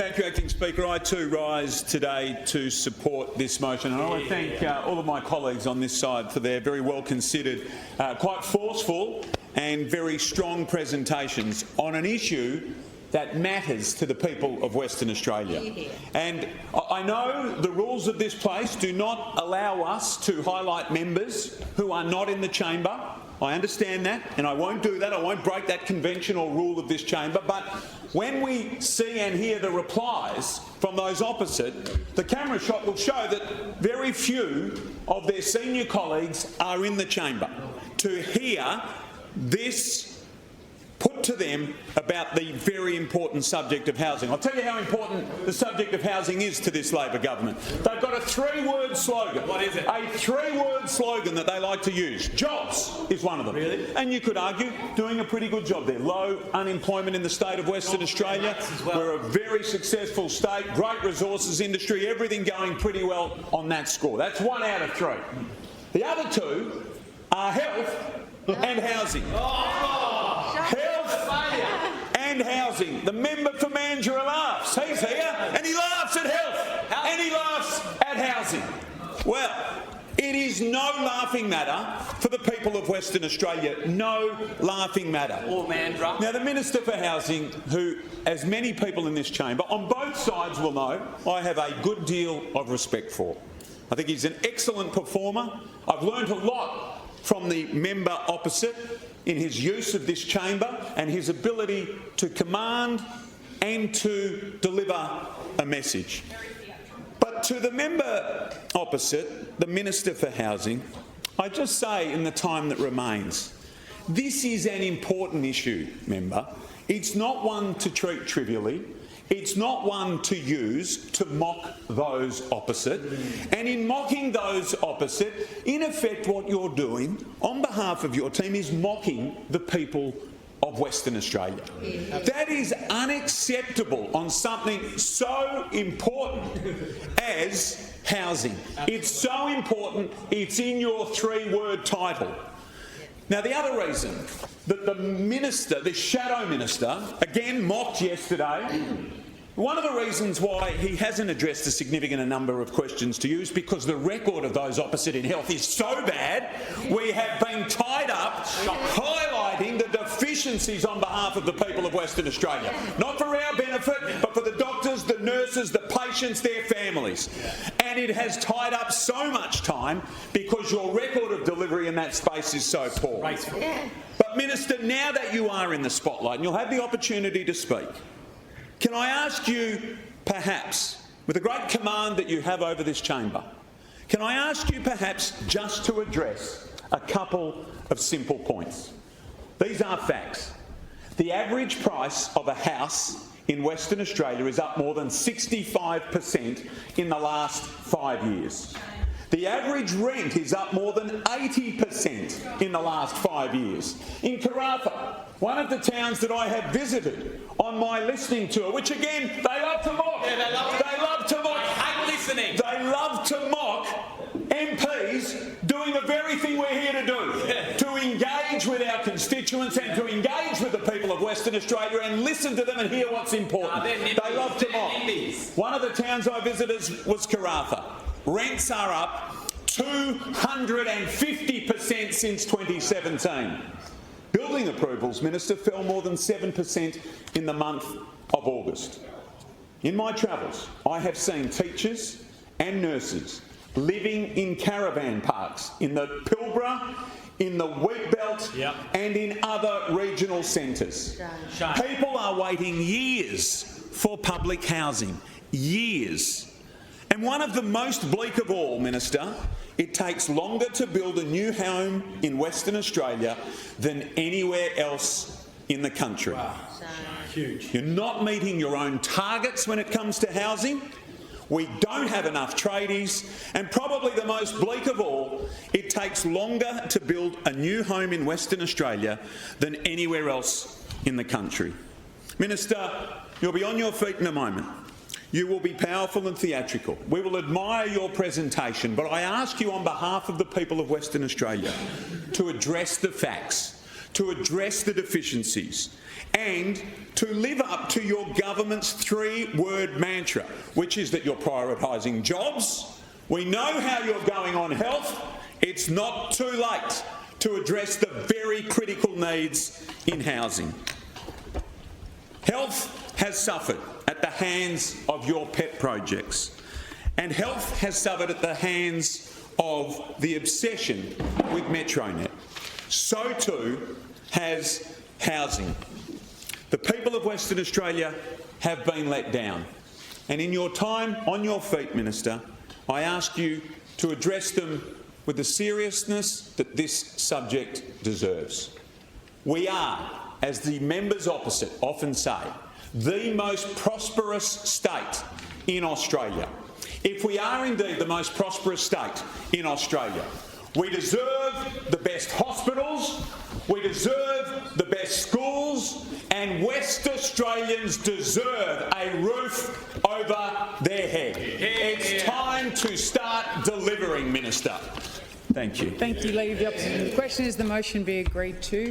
Thank you, Acting Speaker. I too rise today to support this motion. And I want to thank all of my colleagues on this side for their very well considered, quite forceful and very strong presentations on an issue that matters to the people of Western Australia. And I know the rules of this place do not allow us to highlight members who are not in the chamber. I understand that, and I won't do that. I won't break that convention or rule of this chamber. But when we see and hear the replies from those opposite, the camera shot will show that very few of their senior colleagues are in the chamber to hear this put to them about the very important subject of housing. I'll tell you how important the subject of housing is to this Labor government. They've got a three-word slogan. What is it? A three-word slogan that they like to use. Jobs is one of them. Really? And you could argue doing a pretty good job there. Low unemployment in the state of Western Australia. Well. We're a very successful state, great resources industry, everything going pretty well on that score. That's 1 out of 3. The other two are health and housing. Health and housing. The member for Mandurah laughs. He's here and he laughs at health and he laughs at housing. Well, it is no laughing matter for the people of Western Australia. No laughing matter. Or Mandurah. Now, the Minister for Housing, who, as many people in this chamber on both sides will know, I have a good deal of respect for. I think he's an excellent performer. I've learnt a lot from the member opposite in his use of this chamber and his ability to command and to deliver a message. But to the member opposite, the Minister for Housing, I just say in the time that remains, this is an important issue, member. It's not one to treat trivially. It's not one to use to mock those opposite. And in mocking those opposite, in effect what you're doing on behalf of your team is mocking the people of Western Australia. That is unacceptable on something so important as housing. It's so important, it's in your three-word title. Now, the other reason that the minister, the shadow minister, again mocked yesterday, one of the reasons why he hasn't addressed a significant number of questions to you is because the record of those opposite in health is so bad, we have been tied up highlighting the deficiencies on behalf of the people of Western Australia. Not for our benefit, but for the doctors, the nurses, the patients, their families. And it has tied up so much time because your record of delivery in that space is so poor. But, Minister, now that you are in the spotlight and you'll have the opportunity to speak, can I ask you, perhaps, with the great command that you have over this chamber, can I ask you perhaps just to address a couple of simple points? These are facts. The average price of a house in Western Australia is up more than 65% in the last 5 years. The average rent is up more than 80% in the last 5 years. In Karratha, one of the towns that I have visited on my listening tour, which again, they love to mock. Yeah, they love to mock. I hate listening. They love to mock MPs doing the very thing we're here to do, to engage with our constituents and to engage with the people of Western Australia and listen to them and hear what's important. They love to mock. One of the towns I visited was Karratha. Rents are up 250% since 2017. Building approvals, Minister, fell more than 7% in the month of August. In my travels, I have seen teachers and nurses living in caravan parks in the Pilbara, in the Wheatbelt and in other regional centres. People are waiting years for public housing. Years. And one of the most bleak of all, Minister, it takes longer to build a new home in Western Australia than anywhere else in the country. Wow. Huge. You're not meeting your own targets when it comes to housing. We don't have enough tradies, and probably the most bleak of all, it takes longer to build a new home in Western Australia than anywhere else in the country. Minister, you'll be on your feet in a moment. You will be powerful and theatrical. We will admire your presentation, but I ask you on behalf of the people of Western Australia to address the facts, to address the deficiencies and to live up to your government's three-word mantra, which is that you're prioritising jobs. We know how you're going on health. It's not too late to address the very critical needs in housing. Health has suffered at the hands of your pet projects, and health has suffered at the hands of the obsession with Metronet. So too has housing. The people of Western Australia have been let down, and in your time on your feet, Minister, I ask you to address them with the seriousness that this subject deserves. We are, as the members opposite often say, the most prosperous state in Australia. If we are indeed the most prosperous state in Australia, we deserve the best hospitals, we deserve the best schools, and West Australians deserve a roof over their head. It's time to start delivering, Minister. Thank you. Thank you, Leader of the Opposition. The question is the motion be agreed to.